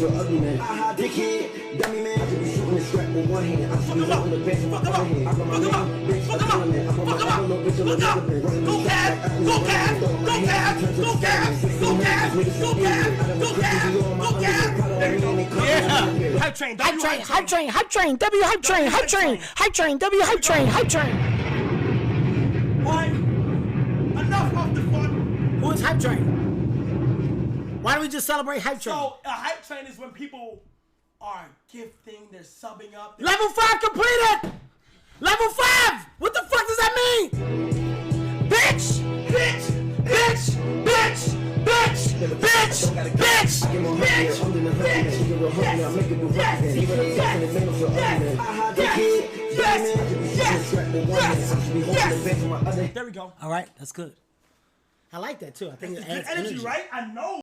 so ugly, man. Dickhead, dummy, man. I should be shooting the strap with one hand. I should be holding the bench with my other hand. I got my man, bitch, I'm killing it. I put my other little bitch on the other bed. Running the strap like I Hype train, hype train, hype train, hype train, W hype train, hype train, hype train, W hype train, hype train. Alright, enough of the fun. Who is hype train? Why don't we just celebrate hype train? So a hype train is when people are gifting, they're subbing up. Level 5 completed. Level 5. What the fuck does that mean? Bitch, bitch, bitch, bitch. Bitch! Bitch! Bitch! Bitch! There we go. All right, that's good. I like that too. I think it adds energy, right? I know.